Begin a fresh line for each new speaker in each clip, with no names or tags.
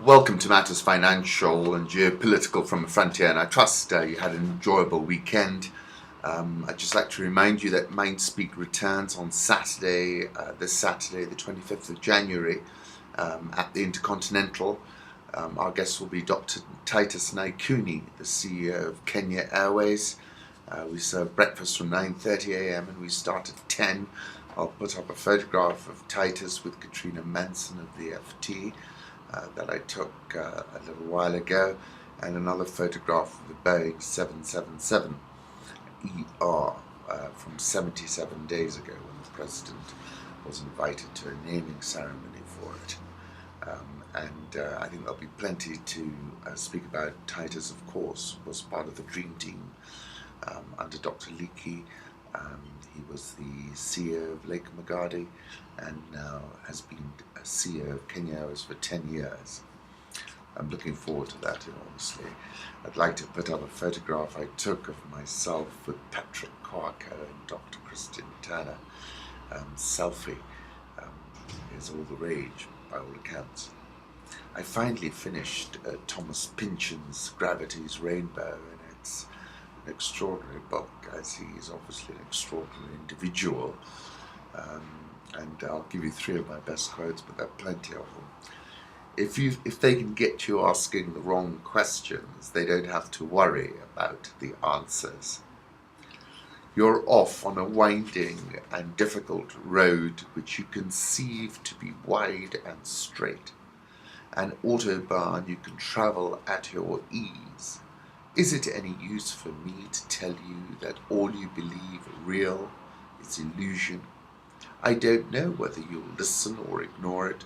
Welcome to Matters Financial and Geopolitical from the Frontier, and I trust you had an enjoyable weekend. I'd just like to remind you that Mindspeak returns on Saturday, this Saturday, the 25th of January, at the Intercontinental. Our guest will be Dr. Titus Naikuni, the CEO of Kenya Airways. We serve breakfast from 9:30 a.m. and we start at 10. I'll put up a photograph of Titus with Katrina Manson of the FT that I took a little while ago, and another photograph of the Boeing 777 ER from 77 days ago when the President was invited to a naming ceremony for it. I think there'll be plenty to speak about. Titus, of course, was part of the Dream Team under Dr. Leakey. He was the CEO of Lake Magadi and now has been CEO of Kenya Airways for 10 years. I'm looking forward to that enormously. I'd like to put up a photograph I took of myself with Patrick Kwarko and Dr. Christian Turner. Selfie is all the rage by all accounts. I finally finished Thomas Pynchon's Gravity's Rainbow, and it's an extraordinary book, as he is obviously an extraordinary individual. And I'll give you three of my best quotes, but there are plenty of them. If they can get you asking the wrong questions, they don't have to worry about the answers. You're off on a winding and difficult road which you conceive to be wide and straight, an autobahn you can travel at your ease. Is it any use for me to tell you that all you believe real is illusion? I don't know whether you'll listen or ignore it.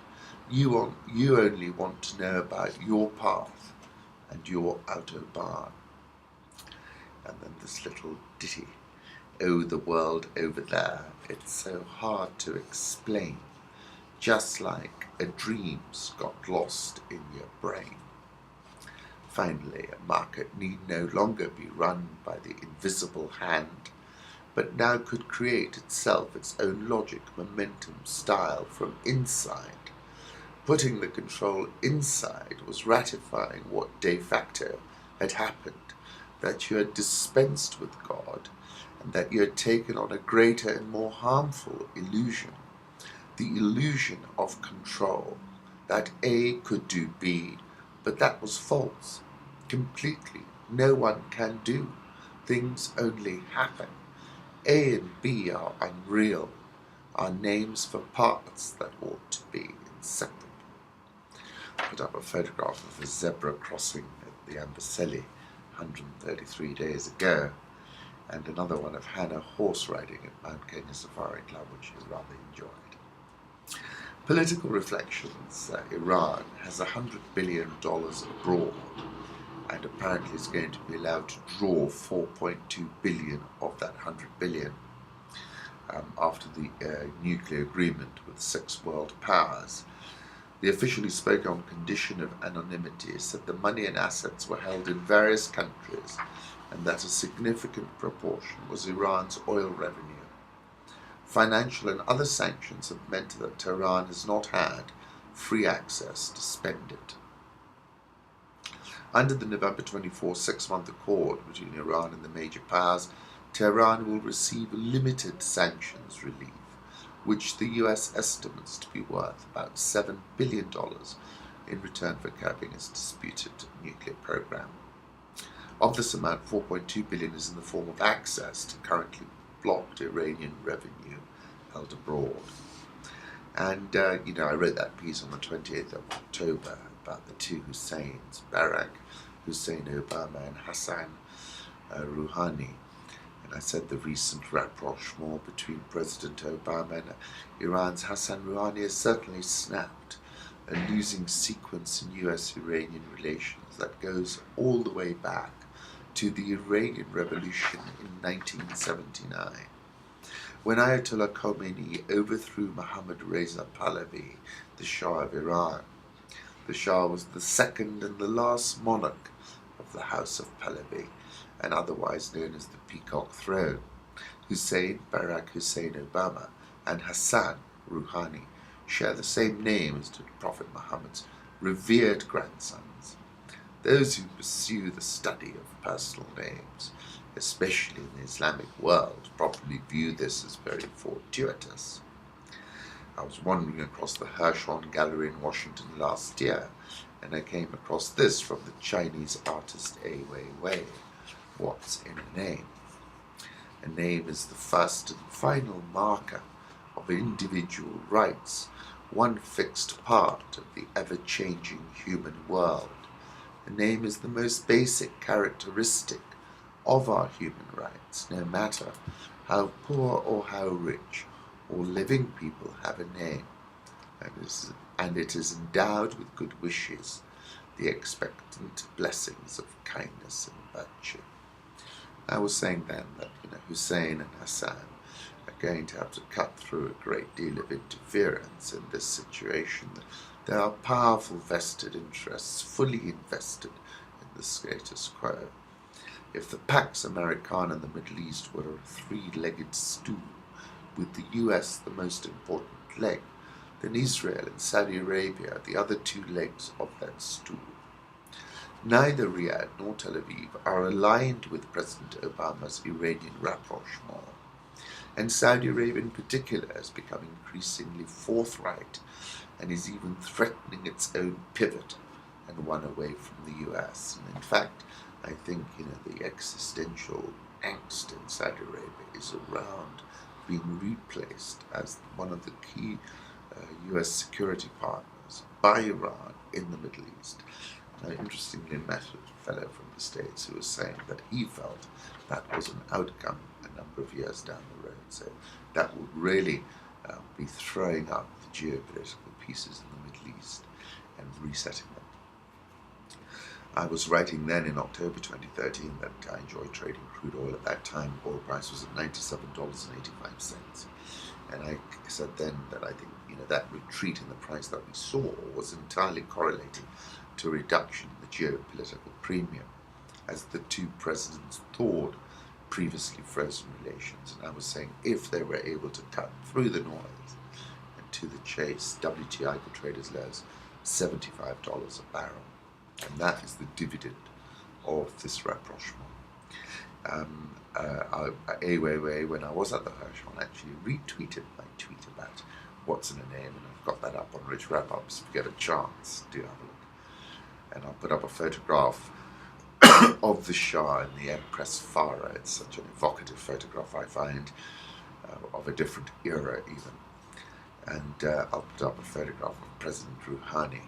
You only want to know about your path and your autobahn. And then this little ditty, oh, the world over there, it's so hard to explain, just like a dream's got lost in your brain. Finally, a market need no longer be run by the invisible hand, but now could create itself its own logic, momentum, style from inside. Putting the control inside was ratifying what de facto had happened, that you had dispensed with God, and that you had taken on a greater and more harmful illusion, the illusion of control, that A could do B, but that was false. Completely, no one can do. Things only happen. A and B are unreal, are names for parts that ought to be inseparable. Put up a photograph of a zebra crossing at the Amboseli 133 days ago, and another one of Hannah horse riding at Mount Kenya Safari Club, which I rather enjoyed. Political reflections. Iran has $100 billion abroad, and apparently is going to be allowed to draw 4.2 billion of that 100 billion after the nuclear agreement with 6 world powers. The official who spoke on condition of anonymity said the money and assets were held in various countries and that a significant proportion was Iran's oil revenue. Financial and other sanctions have meant that Tehran has not had free access to spend it. Under the November 24 6-month accord between Iran and the major powers, Tehran will receive limited sanctions relief, which the US estimates to be worth about $7 billion in return for curbing its disputed nuclear program. Of this amount, $4.2 billion is in the form of access to currently blocked Iranian revenue held abroad. And, I wrote that piece on the 28th of October about the two Husseins, Barack Hussein Obama and Hassan Rouhani. And I said the recent rapprochement between President Obama and Iran's Hassan Rouhani has certainly snapped a losing sequence in US-Iranian relations that goes all the way back to the Iranian Revolution in 1979, when Ayatollah Khomeini overthrew Mohammad Reza Pahlavi, the Shah of Iran. The Shah was the second and the last monarch of the House of Pahlavi, and otherwise known as the Peacock Throne. Hussein, Barack Hussein Obama, and Hassan Rouhani share the same name as did Prophet Muhammad's revered grandsons. Those who pursue the study of personal names, especially in the Islamic world, probably view this as very fortuitous. I was wandering across the Pynchon Gallery in Washington last year, and I came across this from the Chinese artist Ai Weiwei. What's in a name? A name is the first and final marker of individual rights, one fixed part of the ever-changing human world. A name is the most basic characteristic of our human rights, no matter how poor or how rich. All living people have a name, and it is endowed with good wishes, the expectant blessings of kindness and virtue. I was saying then that Hussein and Hassan are going to have to cut through a great deal of interference in this situation. There are powerful vested interests fully invested in the status quo. If the Pax Americana in the Middle East were a three-legged stool, with the US the most important leg, then Israel and Saudi Arabia are the other two legs of that stool. Neither Riyadh nor Tel Aviv are aligned with President Obama's Iranian rapprochement, and Saudi Arabia in particular has become increasingly forthright and is even threatening its own pivot and one away from the US. And in fact, I think the existential angst in Saudi Arabia is around being replaced as one of the key US security partners by Iran in the Middle East. And I interestingly met a fellow from the States who was saying that he felt that was an outcome a number of years down the road. So that would really be throwing up the geopolitical pieces in the Middle East and resetting them. I was writing then in October 2013 that I enjoyed trading crude oil. At that time, oil price was at $97.85. And I said then that I think that retreat in the price that we saw was entirely correlated to a reduction in the geopolitical premium, as the two presidents thawed previously frozen relations. And I was saying if they were able to cut through the noise and to the chase, WTI could trade as low as $75 a barrel. And that is the dividend of this rapprochement. Ai Weiwei, when I was at the Pynchon, actually retweeted my tweet about what's in a name, and I've got that up on Rich Wrap-Ups. If you get a chance, do have a look. And I'll put up a photograph of the Shah and the Empress Farah. It's such an evocative photograph, I find, of a different era even. And I'll put up a photograph of President Rouhani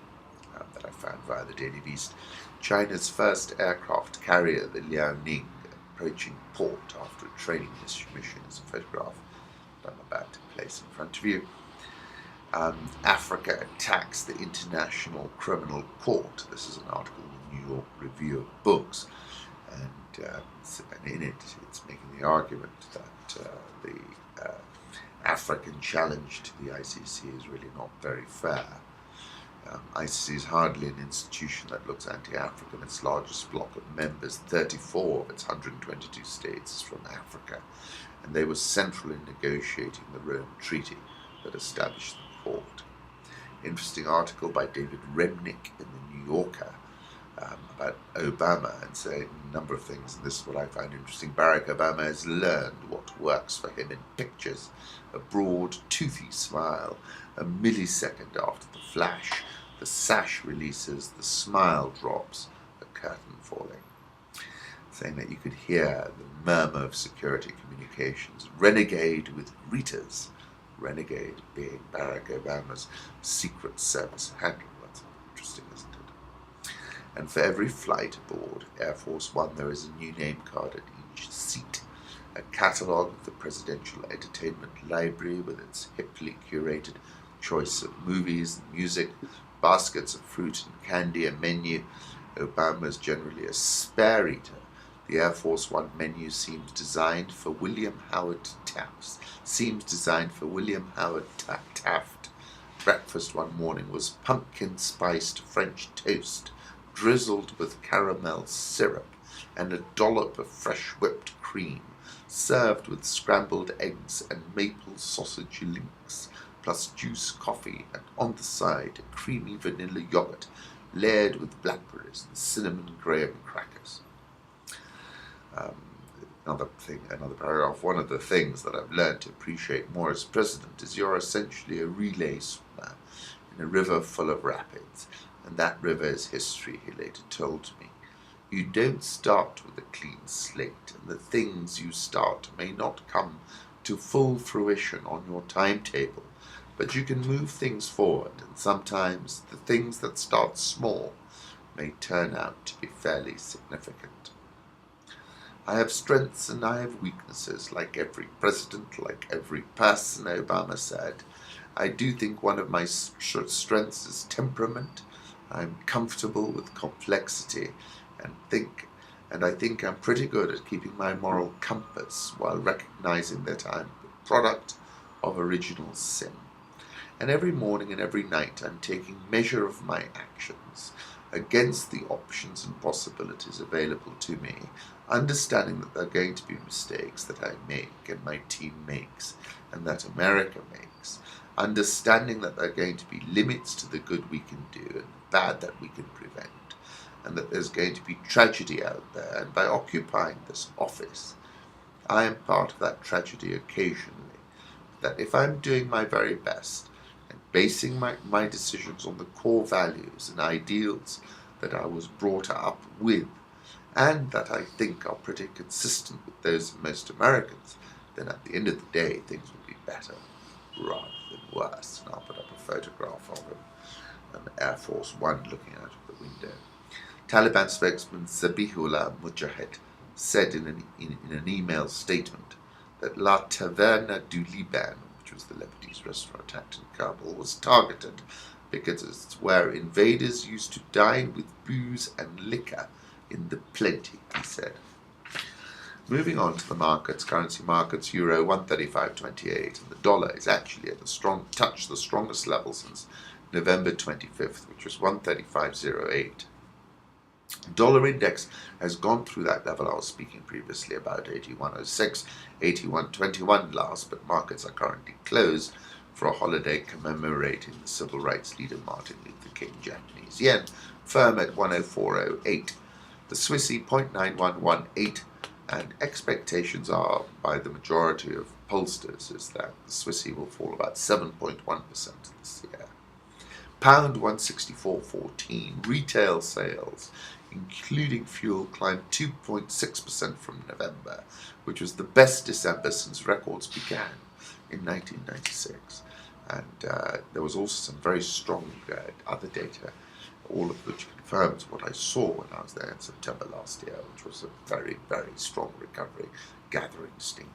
that I found via the Daily Beast. China's first aircraft carrier, the Liaoning, approaching port after a training mission, is a photograph that I'm about to place in front of you. Africa attacks the International Criminal Court. This is an article in the New York Review of Books, and in it it's making the argument that the African challenge to the ICC is really not very fair. ICC is hardly an institution that looks anti-African. Its largest bloc of members, 34 of its 122 states, is from Africa, and they were central in negotiating the Rome Treaty that established the court. Interesting article by David Remnick in the New Yorker about Obama, and saying a number of things, and this is what I find interesting. Barack Obama has learned what works for him in pictures: a broad, toothy smile, a millisecond after the flash, the sash releases, the smile drops, a curtain falling. Saying that you could hear the murmur of security communications, renegade with greeters, renegade being Barack Obama's Secret Service handle. That's interesting, isn't it? And for every flight aboard Air Force One, there is a new name card at each seat, a catalogue of the Presidential Entertainment Library with its hiply curated choice of movies and music, baskets of fruit and candy, a menu. Obama is generally a spare eater. The Air Force One menu seems designed for William Howard Taft. Breakfast one morning was pumpkin-spiced French toast, drizzled with caramel syrup, and a dollop of fresh whipped cream, served with scrambled eggs and maple sausage links, plus juice, coffee, and on the side a creamy vanilla yogurt layered with blackberries and cinnamon graham crackers. Another paragraph. One of the things that I've learned to appreciate more as president is you're essentially a relay swimmer in a river full of rapids, and that river is history, he later told me. You don't start with a clean slate, and the things you start may not come to full fruition on your timetable, but you can move things forward, and sometimes the things that start small may turn out to be fairly significant. I have strengths and I have weaknesses, like every president, like every person, Obama said. I do think one of my strengths is temperament. I'm comfortable with complexity and I think I'm pretty good at keeping my moral compass while recognizing that I'm the product of original sin. And every morning and every night I'm taking measure of my actions against the options and possibilities available to me, understanding that there are going to be mistakes that I make and my team makes and that America makes, understanding that there are going to be limits to the good we can do and the bad that we can prevent, and that there's going to be tragedy out there, and by occupying this office, I am part of that tragedy occasionally, that if I'm doing my very best and basing my decisions on the core values and ideals that I was brought up with, and that I think are pretty consistent with those of most Americans, then at the end of the day, things will be better rather than worse. And I'll put up a photograph of an Air Force One looking out of the window. Taliban spokesman Zabihullah Mujahid said in an email statement that La Taverna du Liban, which was the Lebanese restaurant attacked in Kabul, was targeted because it's where invaders used to dine with booze and liquor in the plenty, he said. Moving on to the markets, currency markets, euro 135.28, and the dollar is actually at the strongest level since November 25th, which was 135.08. Dollar index has gone through that level I was speaking previously about, 81.06, 81.21 last, but markets are currently closed for a holiday commemorating the civil rights leader Martin Luther King. Japanese yen firm at 104.08. The Swissy 0.9118, and expectations are by the majority of pollsters is that the Swissy will fall about 7.1% this year. Pound 164.14. Retail sales, including fuel, climbed 2.6% from November, which was the best December since records began in 1996. And there was also some very strong other data, all of which confirms what I saw when I was there in September last year, which was a very, very strong recovery gathering steam.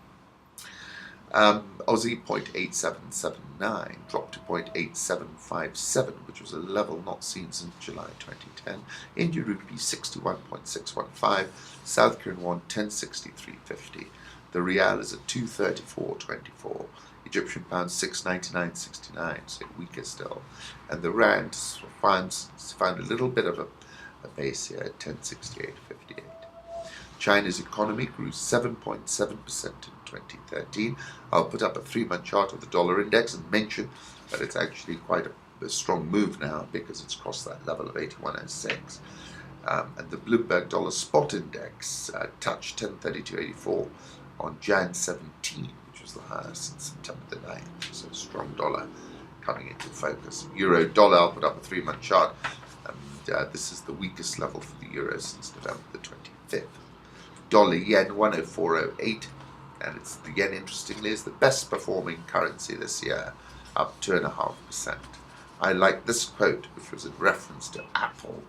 Aussie 0.8779 dropped to 0.8757, which was a level not seen since July 2010. Indian rupee 61.615, South Korean won 1063.50. The rial is at 234.24. Egyptian pound 699.69, so weaker still. And the rand found a little bit of a base here at 1068.58. China's economy grew 7.7% in 2013. I'll put up a 3-month chart of the dollar index and mention that it's actually quite a strong move now because it's crossed that level of 81.06. And the Bloomberg dollar spot index touched 1032.84 on Jan 17, which was the highest since September the 9th. So a strong dollar coming into focus. Euro dollar, I'll put up a 3-month chart, and this is the weakest level for the euro since November the 25th. Dollar yen 104.08, and the yen, interestingly, is the best performing currency this year, up 2.5%. I like this quote, which was in reference to Apple.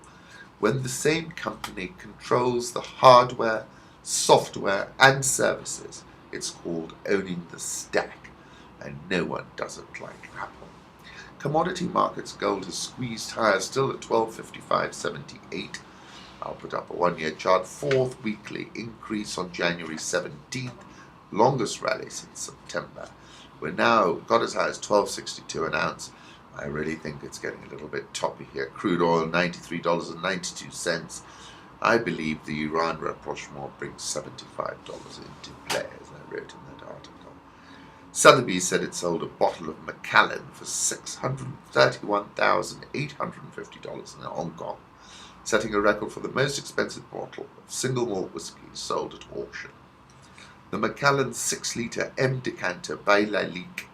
When the same company controls the hardware, software, and services, it's called owning the stack, and no one does it like Apple. Commodity markets, gold has squeezed higher, still at 1255.78. I'll put up a 1-year chart, 4th weekly increase on January 17th, longest rally since September. We're now got as high as 12.62 an ounce. I really think it's getting a little bit toppy here. Crude oil, $93.92. I believe the Iran rapprochement brings $75 into play, as I wrote in that article. Sotheby's said it sold a bottle of Macallan for $631,850 in Hong Kong, setting a record for the most expensive bottle of single malt whiskey sold at auction. The Macallan 6-litre M decanter by La Lique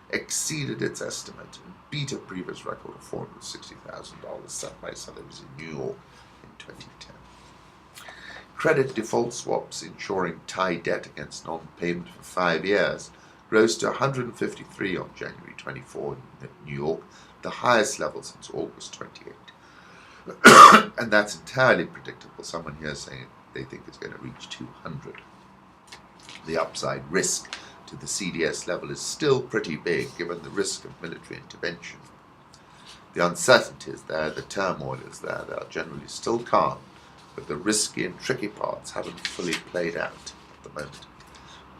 exceeded its estimate and beat a previous record of $460,000 set by Sotheby's in New York in 2010. Credit default swaps ensuring Thai debt against non-payment for 5 years rose to 153 on January 24 in New York, the highest level since August 28. And that's entirely predictable. Someone here saying they think it's going to reach 200. The upside risk to the CDS level is still pretty big given the risk of military intervention. The uncertainty is there, the turmoil is there, they are generally still calm, but the risky and tricky parts haven't fully played out at the moment.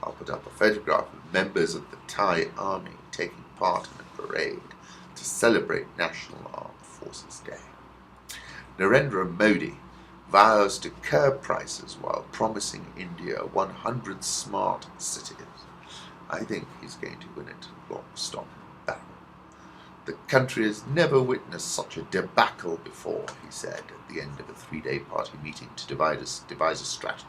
I'll put up a photograph of members of the Thai army taking part in a parade to celebrate National Armed Forces Day. Narendra Modi vows to curb prices while promising India 100 smart cities. I think he's going to win it lock, stock, and barrel. The country has never witnessed such a debacle before, he said at the end of a 3-day party meeting to devise a strategy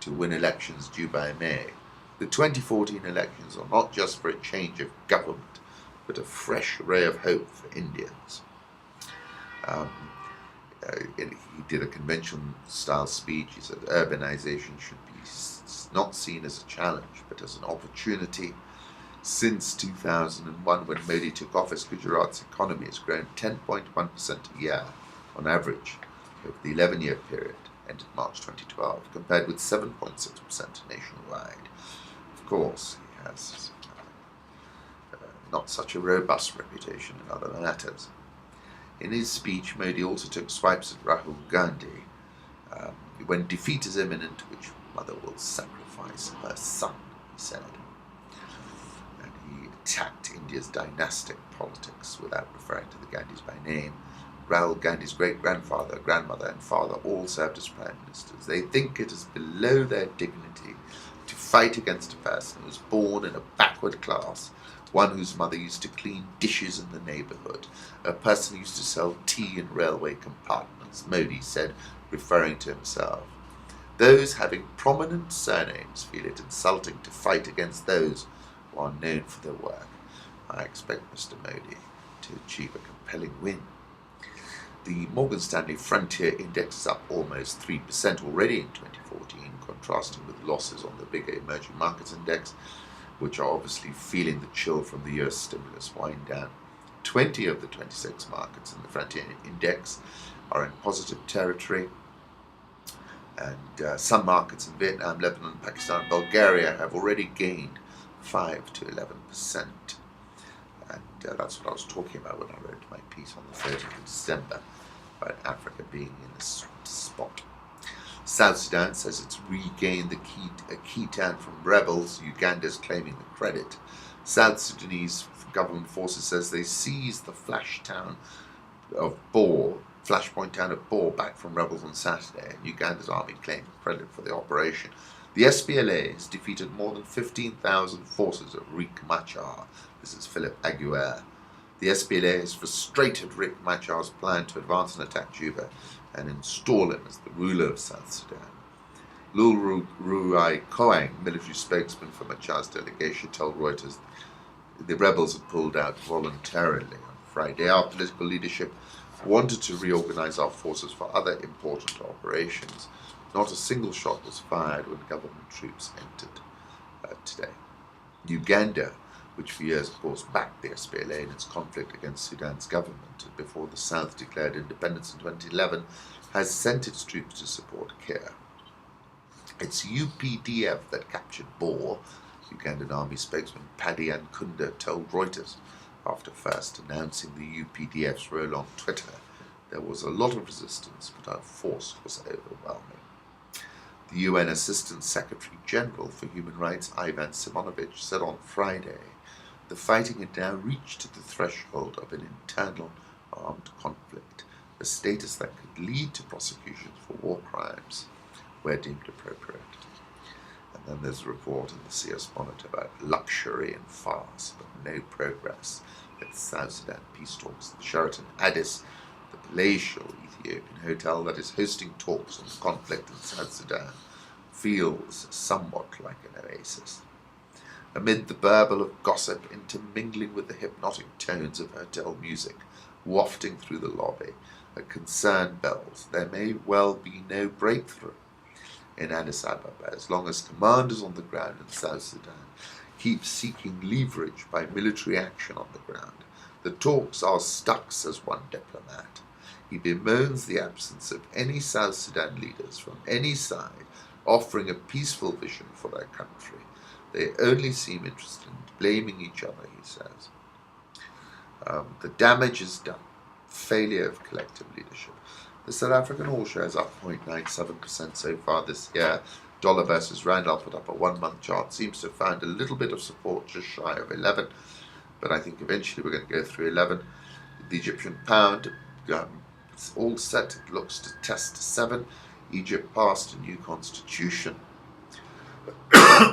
to win elections due by May. The 2014 elections are not just for a change of government, but a fresh ray of hope for Indians. He did a convention-style speech. He said urbanization should be not seen as a challenge, but as an opportunity. Since 2001, when Modi took office, Gujarat's economy has grown 10.1% a year on average over the 11-year period ended March 2012, compared with 7.6% nationwide. Of course, he has not such a robust reputation in other matters. In his speech, Modi also took swipes at Rahul Gandhi. When defeat is imminent, which mother will sacrifice her son, he said. And he attacked India's dynastic politics without referring to the Gandhis by name. Rahul Gandhi's great-grandfather, grandmother, and father all served as prime ministers. They think it is below their dignity to fight against a person who was born in a backward class, one whose mother used to clean dishes in the neighborhood, a person who used to sell tea in railway compartments, Modi said, referring to himself. Those having prominent surnames feel it insulting to fight against those who are known for their work. I expect Mr. Modi to achieve a compelling win. The Morgan Stanley Frontier Index is up almost 3% already in 2014, contrasting with losses on the bigger emerging markets index, which are obviously feeling the chill from the US stimulus wind down. 20 of the 26 markets in the Frontier Index are in positive territory, and some markets in Vietnam, Lebanon, Pakistan, and Bulgaria have already gained 5 to 11%. And that's what I was talking about when I wrote my piece on the 30th of December about Africa being in a sweet spot. South Sudan says it's regained a key town from rebels. Uganda is claiming the credit. South Sudanese government forces says they seized the flashpoint town of Bor back from rebels on Saturday, and Uganda's army claimed credit for the operation. The SPLA has defeated more than 15,000 forces of Riek Machar. This is Philip Aguiar. The SPLA has frustrated Riek Machar's plan to advance and attack Juba and install him as the ruler of South Sudan. Lul Ruai Koang, military spokesman for Machar's delegation, told Reuters the rebels had pulled out voluntarily on Friday. Our political leadership wanted to reorganize our forces for other important operations. Not a single shot was fired when government troops entered today. Uganda, which for years, of course, backed the SPLA in its conflict against Sudan's government before the South declared independence in 2011, has sent its troops to support Kir. It's UPDF that captured Bor, Ugandan army spokesman Paddy Ankunda told Reuters. After first announcing the UPDF's role on Twitter, there was a lot of resistance, but our force was overwhelming. The UN Assistant Secretary General for Human Rights, Ivan Simonovic, said on Friday the fighting had now reached the threshold of an internal armed conflict, a status that could lead to prosecutions for war crimes where deemed appropriate. And then there's a report in the CS Monitor about luxury and fast, but no progress at South Sudan peace talks. The Sheraton Addis, the palatial Ethiopian hotel that is hosting talks on the conflict in South Sudan, feels somewhat like an oasis. Amid the burble of gossip intermingling with the hypnotic tones of hotel music wafting through the lobby, a concern bells, there may well be no breakthrough in Addis Ababa as long as commanders on the ground in South Sudan keep seeking leverage by military action on the ground. The talks are stuck, says one diplomat. He bemoans the absence of any South Sudan leaders from any side offering a peaceful vision for their country. They only seem interested in blaming each other, he says. The damage is done. Failure of collective leadership. The South African All Shares up 0.97% so far this year. Dollar versus Rand, I'll put up a 1-month chart. Seems to have found a little bit of support just shy of 11. But I think eventually we're going to go through 11. The Egyptian pound, it's all set. It looks to test 7. Egypt passed a new constitution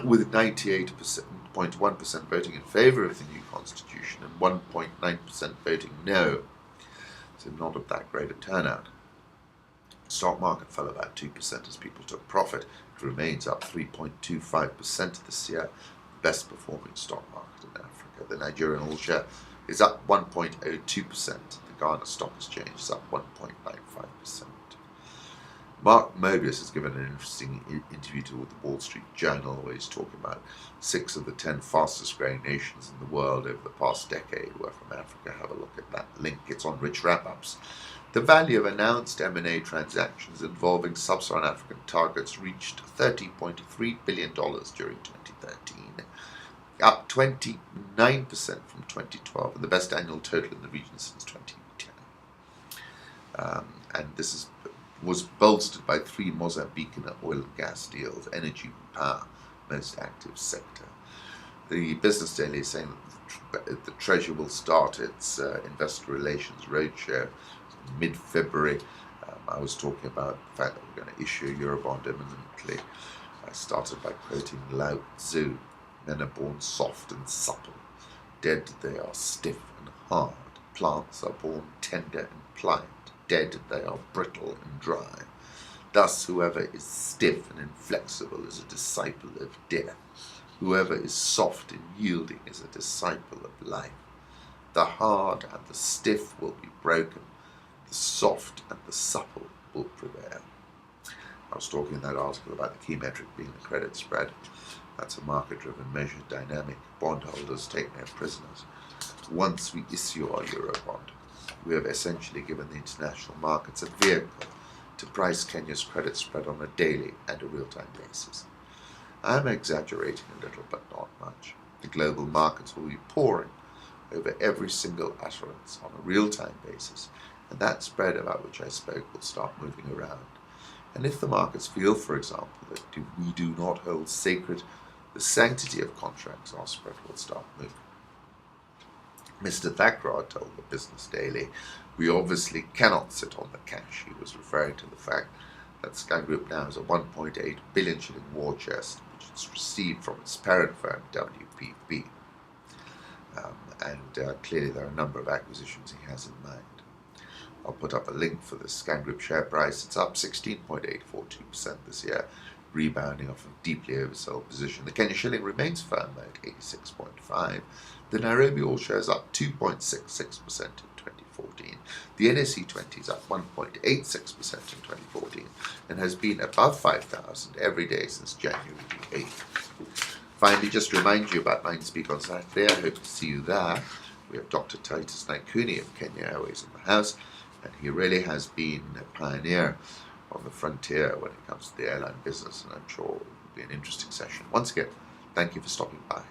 with 98.1% voting in favour of the new constitution and 1.9% voting no. So not of that great a turnout. The stock market fell about 2% as people took profit. It remains up 3.25% this year, the best performing stock market in Africa. The Nigerian All Share is up 1.02%. The Ghana Stock Exchange is up 1.95%. Mark Mobius has given an interesting interview to the Wall Street Journal where he's talking about 6 of the 10 fastest growing nations in the world over the past decade were from Africa. Have a look at that link. It's on Rich Wrap-Ups. The value of announced M&A transactions involving sub-Saharan African targets reached $30.3 billion during 2013, up 29% from 2012, and the best annual total in the region since 2010. And this was bolstered by 3 Mozambican oil and gas deals, energy and power, most active sector. The Business Daily is saying that the Treasury will start its investor relations roadshow mid-February. I was talking about the fact that we're going to issue a Eurobond imminently. I started by quoting Lao Tzu, men are born soft and supple, dead they are stiff and hard, plants are born tender and pliant, dead they are brittle and dry. Thus whoever is stiff and inflexible is a disciple of death. Whoever is soft and yielding is a disciple of life. The hard and the stiff will be broken. The soft and the supple will prevail. I was talking in that article about the key metric being the credit spread. That's a market-driven measure, dynamic. Bondholders take no prisoners. Once we issue our Eurobond, we have essentially given the international markets a vehicle to price Kenya's credit spread on a daily and a real-time basis. I'm exaggerating a little, but not much. The global markets will be poring over every single utterance on a real-time basis, and that spread about which I spoke will start moving around. And if the markets feel, for example, that we do not hold sacred the sanctity of contracts, our spread will start moving. Mr. Thakrar told the Business Daily, we obviously cannot sit on the cash. He was referring to the fact that Sky Group now has a 1.8 billion shilling war chest, which it's received from its parent firm, WPP. Clearly there are a number of acquisitions he has in mind. I'll put up a link for the Scan Group share price. It's up 16.842% this year, rebounding off a deeply oversold position. The Kenya shilling remains firm at 86.5. The Nairobi All Share is up 2.66% in 2014. The NSE 20 is up 1.86% in 2014 and has been above 5,000 every day since January the 8th. Finally, just to remind you about Mindspeak on Saturday. I hope to see you there. We have Dr. Titus Naikuni of Kenya Airways in the house, and he really has been a pioneer on the frontier when it comes to the airline business, and I'm sure it will be an interesting session. Once again, thank you for stopping by.